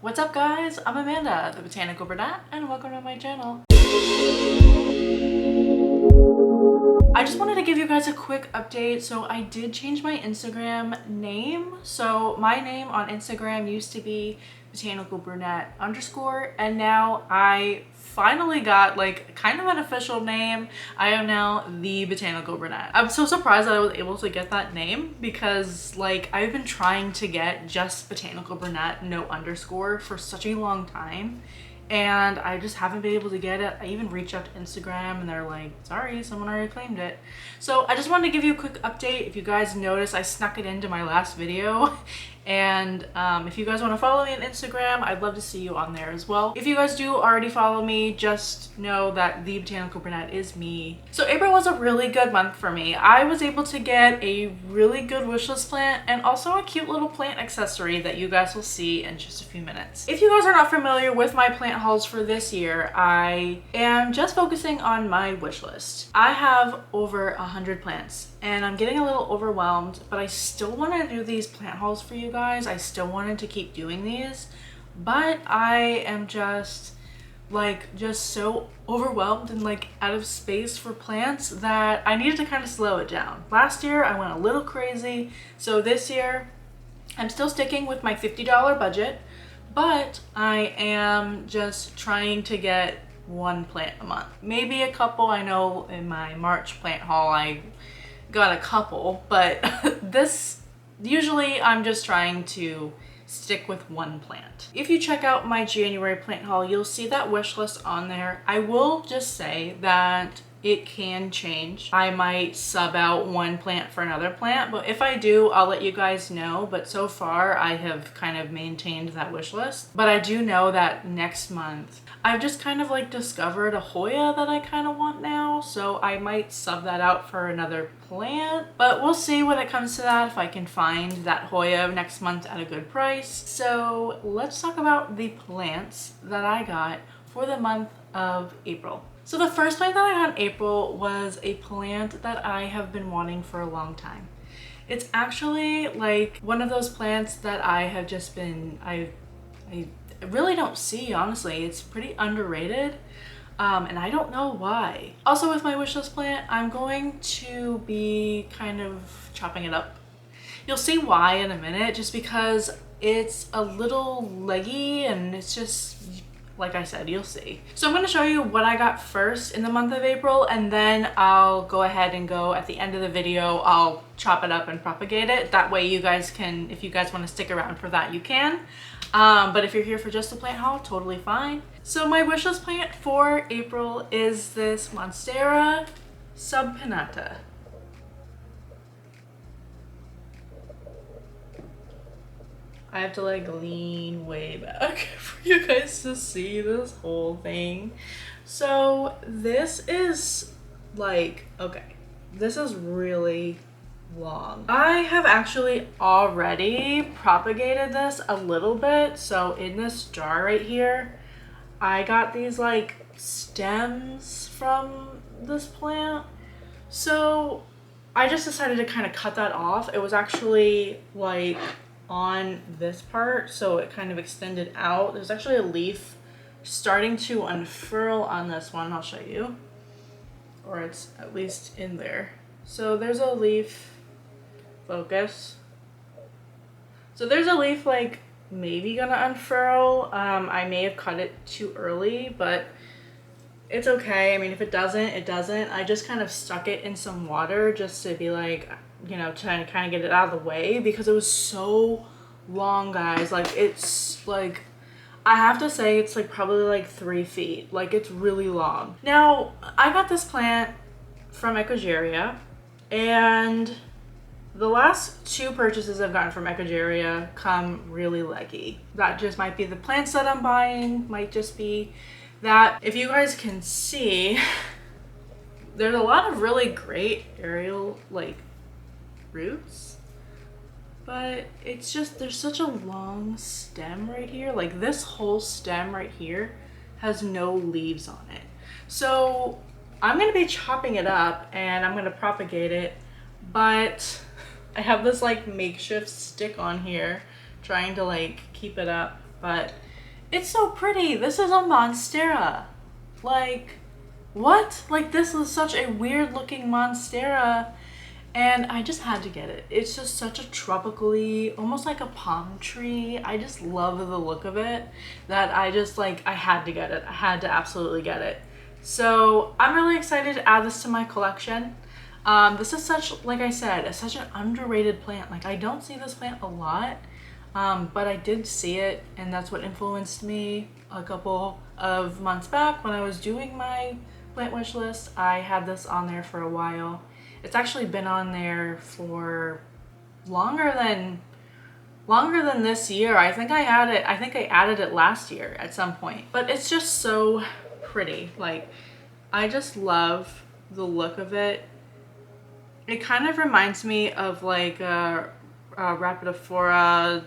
What's up guys, I'm Amanda, the Botanical Brunette, and welcome to my channel. I just wanted to give you guys a quick update. So I did change my Instagram name. So my name on Instagram used to be Botanical Brunette _ and now I finally got like kind of an official name. I am now the Botanical Brunette. I'm so surprised that I was able to get that name because like I've been trying to get just Botanical Brunette, no underscore, for such a long time. And I just haven't been able to get it. I even reached out to Instagram and they're like, sorry, someone already claimed it. So I just wanted to give you a quick update. If you guys noticed, I snuck it into my last video. And if you guys want to follow me on Instagram, I'd love to see you on there as well. If you guys do already follow me, just know that the Botanical Brunette is me. So April was a really good month for me. I was able to get a really good wishlist plant and also a cute little plant accessory that you guys will see in just a few minutes. If you guys are not familiar with my plant hauls for this year, I am just focusing on my wish list. I have over 100 plants and I'm getting a little overwhelmed, but I still want to do these plant hauls for you guys. I still wanted to keep doing these, but I am just so overwhelmed and like out of space for plants that I needed to kind of slow it down. Last year I went a little crazy, so this year I'm still sticking with my $50 budget, but I am just trying to get one plant a month, maybe a couple. I know in my March plant haul I got a couple, but this usually I'm just trying to stick with one plant. If you check out my January plant haul, you'll see that wish list on there. I will just say that it can change. I might sub out one plant for another plant, but if I do, I'll let you guys know. But so far I have kind of maintained that wish list. But I do know that next month I've just kind of like discovered a Hoya that I kind of want now, so I might sub that out for another plant, but we'll see when it comes to that, if I can find that Hoya next month at a good price. So let's talk about the plants that I got for the month of April. So the first plant that I got in April was a plant that I have been wanting for a long time. It's actually like one of those plants that I have just been, I really don't see, honestly. It's pretty underrated, and I don't know why. Also with my wishlist plant, I'm going to be kind of chopping it up. You'll see why in a minute, just because it's a little leggy and it's just, like I said, you'll see. So I'm going to show you what I got first in the month of April, and then I'll go ahead and go at the end of the video, I'll chop it up and propagate it. That way you guys can, if you guys want to stick around for that, you can. But if you're here for just a plant haul, totally fine. So my wishlist plant for April is this Monstera Subpinnata. I have to like lean way back for you guys to see this whole thing. So this is like, okay, this is really long. I have actually already propagated this a little bit. So in this jar right here, I got these like stems from this plant. So I just decided to kind of cut that off. It was actually like on this part, so it kind of extended out. There's actually a leaf starting to unfurl on this one. I'll show you, or it's at least in there. So there's a leaf, focus. So there's a leaf like maybe gonna unfurl. I may have cut it too early, but it's okay. I mean, if it doesn't, it doesn't. I just kind of stuck it in some water just to be like, you know, trying to kind of get it out of the way because it was so long, guys. Like, it's like, I have to say it's like probably like 3 feet. Like, it's really long. Now, I got this plant from Ecuagenera, and the last 2 purchases I've gotten from Ecuagenera come really leggy. That just might be the plants that I'm buying, might just be that. If you guys can see, there's a lot of really great aerial like roots, but it's just, there's such a long stem right here. Like this whole stem right here has no leaves on it. So I'm gonna be chopping it up and I'm gonna propagate it, but I have this like makeshift stick on here trying to like keep it up, but It's so pretty. This is a Monstera. Like, what? Like, this is such a weird looking Monstera. And I just had to get it. It's just such a tropically, almost like a palm tree. I just love the look of it that I just like, I had to get it. I had to absolutely get it. So I'm really excited to add this to my collection. This is such, like I said, it's such an underrated plant. Like, I don't see this plant a lot, but I did see it, and that's what influenced me a couple of months back when I was doing my plant wish list. I had this on there for a while. It's actually been on there for longer than this year. I think I added it last year at some point. But it's just so pretty. Like, I just love the look of it. It kind of reminds me of like Rapidophora.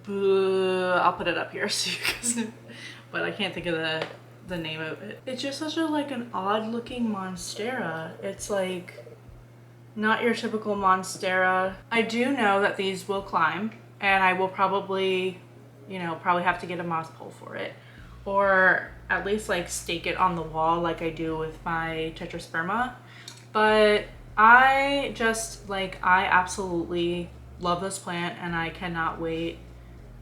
I'll put it up here so you guys know. But I can't think of the name of it. It's just such a like an odd looking Monstera. It's like not your typical Monstera. I do know that these will climb, and I will probably, you know, have to get a moss pole for it, or at least like stake it on the wall like I do with my Tetrasperma. But I just like, I absolutely love this plant, and I cannot wait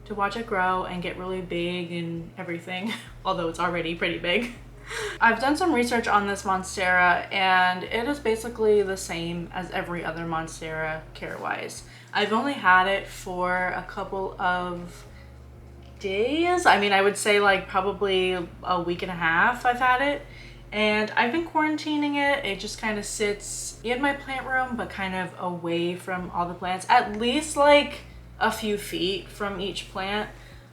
to watch it grow and get really big and everything, although it's already pretty big. I've done some research on this Monstera, and it is basically the same as every other Monstera care-wise. I've only had it for a couple of days. I mean, I would say like probably a week and a half I've had it, and I've been quarantining it. It just kind of sits in my plant room, but kind of away from all the plants, at least like a few feet from each plant.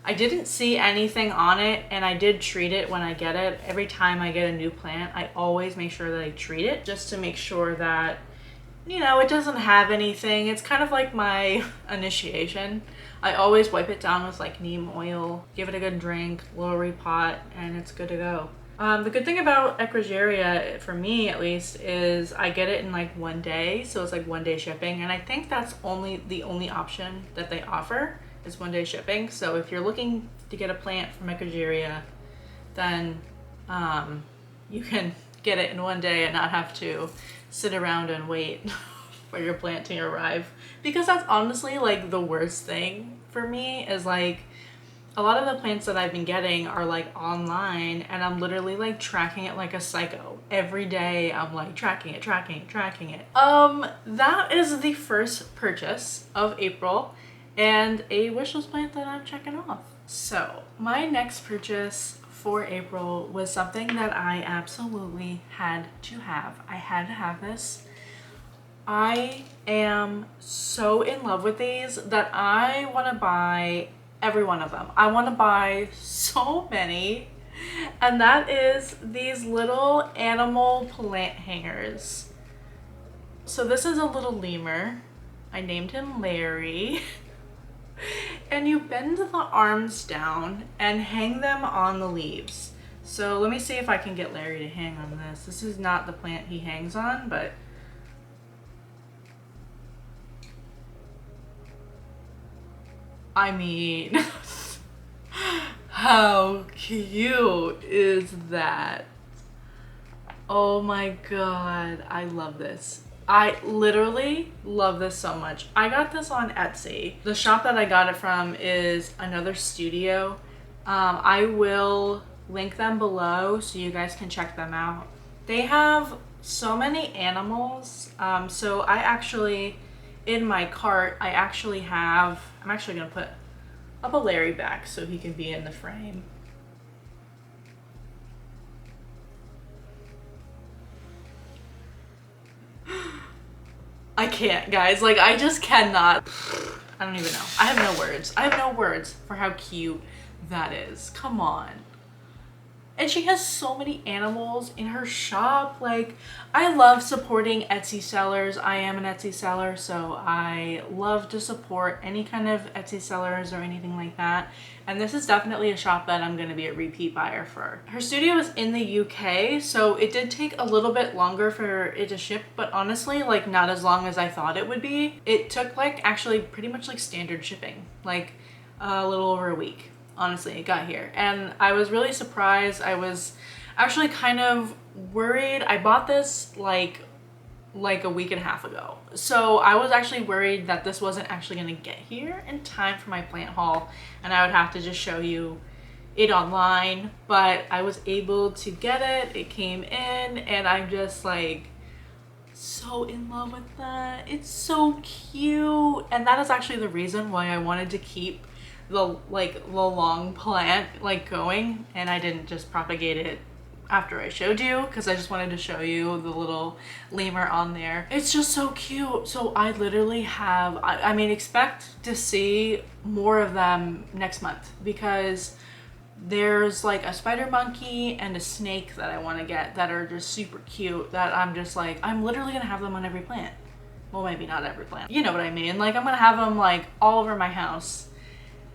I didn't see anything on it, and I did treat it when I get it. Every time I get a new plant, I always make sure that I treat it just to make sure that, you know, it doesn't have anything. It's kind of like my initiation. I always wipe it down with like neem oil, give it a good drink, little repot, and it's good to go. The good thing about Ecuagenera, for me at least, is I get it in like one day. So it's like 1 day shipping. And I think that's the only option that they offer is 1 day shipping. So if you're looking to get a plant from Ecuagenera, then you can get it in 1 day and not have to sit around and wait for your plant to arrive. Because that's honestly like the worst thing for me, is like a lot of the plants that I've been getting are like online, and I'm literally like tracking it like a psycho. Every day I'm like tracking it. That is the first purchase of April, and a wishlist plant that I'm checking off. So my next purchase for April was something that I absolutely had to have. I had to have this. I am so in love with these that I want to buy every one of them. I want to buy so many, and that is these little animal plant hangers. So this is a little lemur. I named him Larry. And you bend the arms down and hang them on the leaves. So let me see if I can get Larry to hang on this. This is not the plant he hangs on, but I mean, how cute is that? Oh my god, I love this. I literally love this so much. I got this on Etsy. The shop that I got it from is Another Studio. I will link them below so you guys can check them out. They have so many animals. So I actually, in my cart, I'm actually gonna put up a Larry back so he can be in the frame. I can't, guys. Like, I just cannot. I don't even know. I have no words. I have no words for how cute that is. Come on. And she has so many animals in her shop. Like, I love supporting Etsy sellers. I am an Etsy seller, so I love to support any kind of Etsy sellers or anything like that. And this is definitely a shop that I'm going to be a repeat buyer for. Her studio is in the UK, so it did take a little bit longer for it to ship, but honestly, like, not as long as I thought it would be. It took like actually pretty much like standard shipping, like a little over a week. honestly, it got here. And I was really surprised. I was actually kind of worried. I bought this like a week and a half ago. So I was actually worried that this wasn't actually gonna get here in time for my plant haul, and I would have to just show you it online, but I was able to get it. It came in and I'm just like so in love with that. It's so cute. And that is actually the reason why I wanted to keep the long plant like going, and I didn't just propagate it after I showed you, because I just wanted to show you the little lemur on there. It's just so cute. So I literally have, I mean, expect to see more of them next month, because there's like a spider monkey and a snake that I want to get that are just super cute, that I'm just like, I'm literally gonna have them on every plant. Well, maybe not every plant, you know what I mean. Like, I'm gonna have them like all over my house.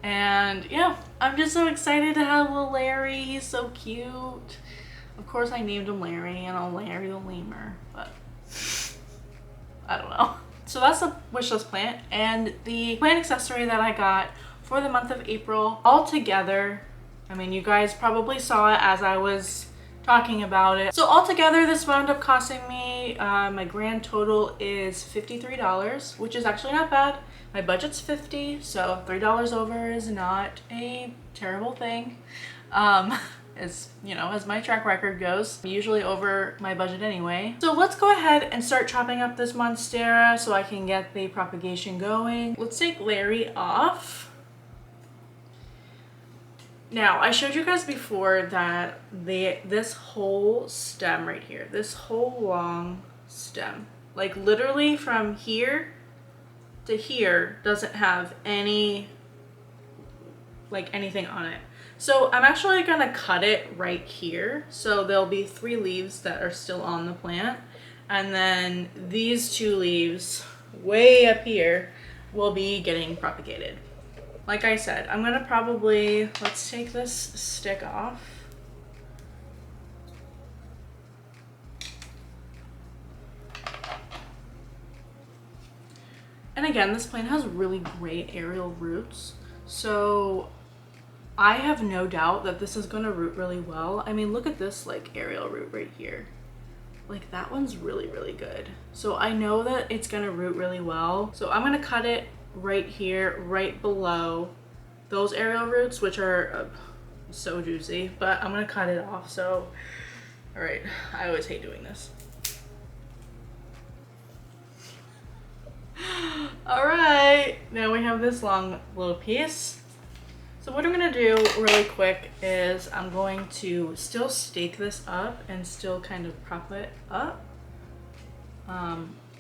And yeah, I'm just so excited to have little Larry. He's so cute. Of course I named him Larry, and I'll Larry the lemur, but I don't know. So that's the wishlist plant and the plant accessory that I got for the month of April. All together, I mean, you guys probably saw it as I was talking about it. So altogether, this wound up costing me, my grand total is $53, which is actually not bad. My budget's $50, so $3 over is not a terrible thing. As you know, as my track record goes, I'm usually over my budget anyway. So let's go ahead and start chopping up this Monstera so I can get the propagation going. Let's take Larry off. Now, I showed you guys before that this whole stem right here, this whole long stem, like literally from here to here, doesn't have any, like anything on it. So I'm actually gonna cut it right here. So there'll be 3 leaves that are still on the plant. And then these 2 leaves way up here will be getting propagated. Like I said, I'm gonna probably, let's take this stick off. And again, this plant has really great aerial roots. So I have no doubt that this is gonna root really well. I mean, look at this like aerial root right here. Like that one's really, really good. So I know that it's gonna root really well. So I'm gonna cut it right here, right below those aerial roots, which are so juicy, but I'm gonna cut it off. So, all right, I always hate doing this. All right, now we have this long little piece. So what I'm gonna do really quick is I'm going to still stake this up and still kind of prop it up.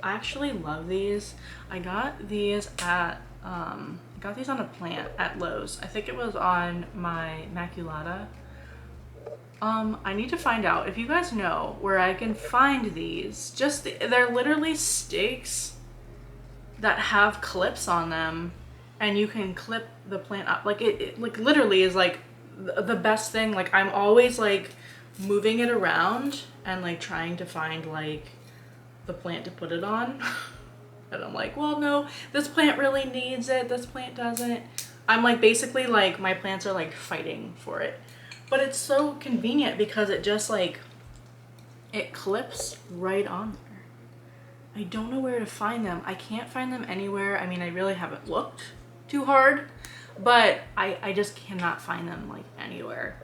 I actually love these. I got these at, I got these on a plant at Lowe's. I think it was on my Maculata. I need to find out if you guys know where I can find these. They're literally stakes that have clips on them, and you can clip the plant up. Like it like literally is like the best thing. Like I'm always like moving it around and like trying to find like the plant to put it on. And I'm like, well, no, this plant really needs it, this plant doesn't. I'm like basically like my plants are like fighting for it. But it's so convenient because it just like, it clips right on there. I don't know where to find them. I can't find them anywhere. I mean, I really haven't looked too hard, but I just cannot find them like anywhere.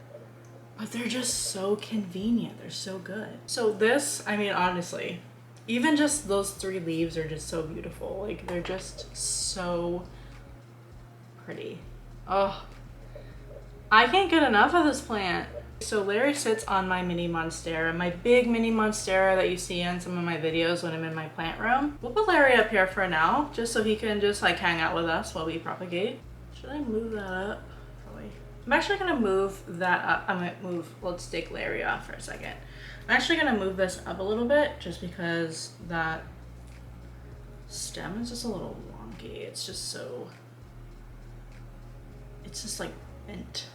But they're just so convenient. They're so good. So this, I mean, honestly, even just those 3 leaves are just so beautiful. Like they're just so pretty. Oh, I can't get enough of this plant. So Larry sits on my mini Monstera, my big mini Monstera that you see in some of my videos when I'm in my plant room. We'll put Larry up here for now, just so he can just like hang out with us while we propagate. Should I move that up? Probably. I'm actually gonna move that up. I'm gonna move, let's take Larry off for a second. I'm actually gonna move this up a little bit just because that stem is just a little wonky. It's just so, it's just like bent.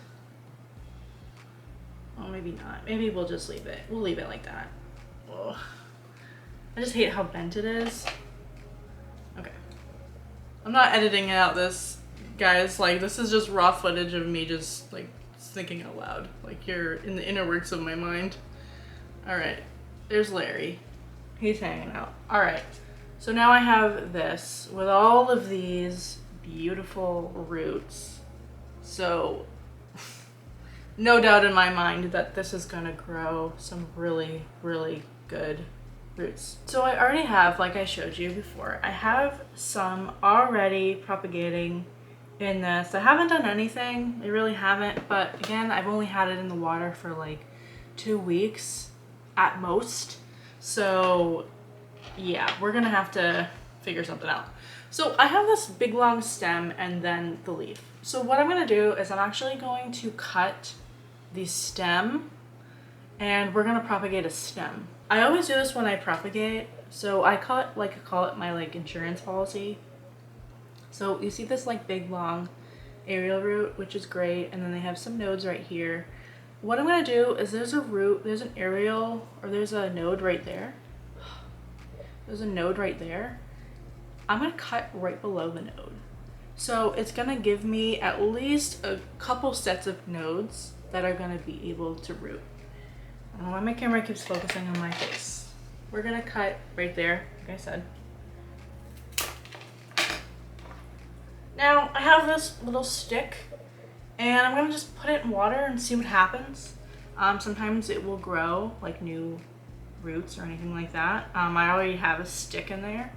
Oh, maybe not. Maybe we'll just leave it. We'll leave it like that. Ugh. I just hate how bent it is. Okay. I'm not editing out this Guys, like, this is just raw footage of me just, like, thinking out loud. Like, you're in the inner works of my mind. Alright, there's Larry. He's hanging out. Alright, so now I have this with all of these beautiful roots. So, no doubt in my mind that this is gonna grow some really, really good roots. So I already have, like I showed you before, I have some already propagating in this. I haven't done anything, I really haven't, but again, I've only had it in the water for like 2 weeks at most. So yeah, we're gonna have to figure something out. So I have this big long stem and then the leaf. So what I'm gonna do is I'm actually going to cut the stem and we're gonna propagate a stem. I always do this when I propagate. So I call it my like insurance policy. So you see this like big long aerial root, which is great. And then they have some nodes right here. What I'm gonna do is there's a root, there's an aerial, or there's a node right there. There's a node right there. I'm gonna cut right below the node. So it's gonna give me at least a couple sets of nodes that are gonna be able to root. I don't know why my camera keeps focusing on my face. We're gonna cut right there, like I said. Now I have this little stick and I'm gonna just put it in water and see what happens. Sometimes it will grow like new roots or anything like that. I already have a stick in there.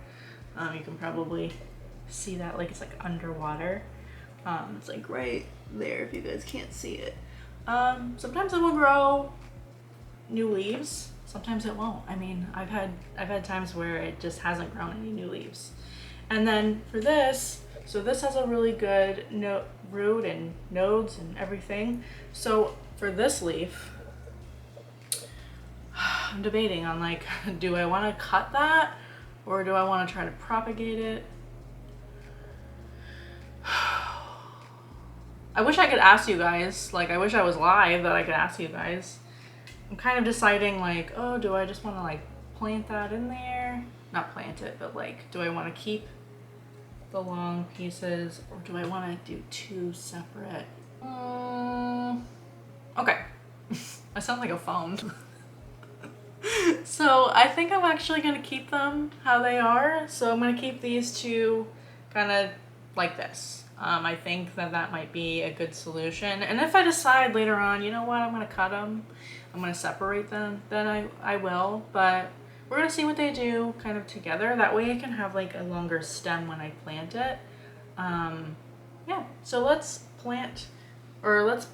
You can probably see that, like it's like underwater. It's like right there if you guys can't see it. Sometimes it will grow new leaves, sometimes it won't. I mean, I've had times where it just hasn't grown any new leaves. And then for this, so this has a really good root and nodes and everything. So for this leaf, I'm debating on like, do I want to cut that or do I want to try to propagate it? I wish I could ask you guys, like I wish I was live that I could ask you guys. I'm kind of deciding like, oh, do I just want to like plant that in there? Not plant it, but like, do I want to keep the long pieces or do I want to do 2 separate? Okay, I sound like a phone. So I think I'm actually going to keep them how they are. So I'm going to keep these 2 kind of like this. I think that that might be a good solution. And if I decide later on, you know what, I'm going to cut them, I'm going to separate them, then I will. But we're going to see what they do kind of together. That way I can have like a longer stem when I plant it. Yeah, so let's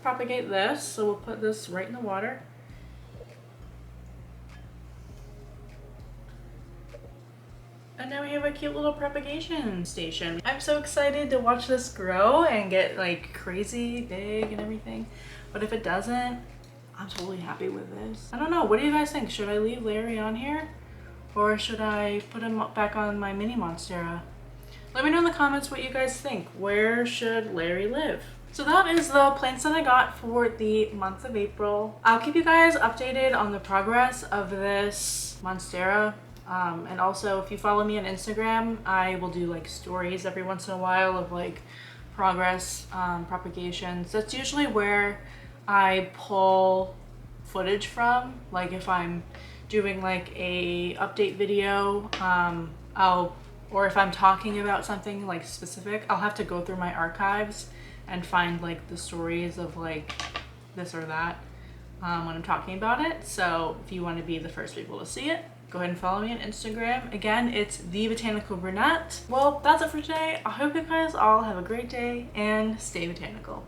propagate this. So we'll put this right in the water. And now we have a cute little propagation station. I'm so excited to watch this grow and get like crazy big and everything. But if it doesn't, I'm totally happy with this. I don't know, what do you guys think? Should I leave Larry on here? Or should I put him back on my mini Monstera? Let me know in the comments what you guys think. Where should Larry live? So that is the plants that I got for the month of April. I'll keep you guys updated on the progress of this Monstera. And also if you follow me on Instagram, I will do like stories every once in a while of like progress, propagations. That's usually where I pull footage from. Like if I'm doing like a update video, or if I'm talking about something like specific, I'll have to go through my archives and find like the stories of like this or that when I'm talking about it. So if you want to be the first people to see it, go ahead and follow me on Instagram. Again, it's The Botanical Brunette. Well, that's it for today. I hope you guys all have a great day and stay botanical.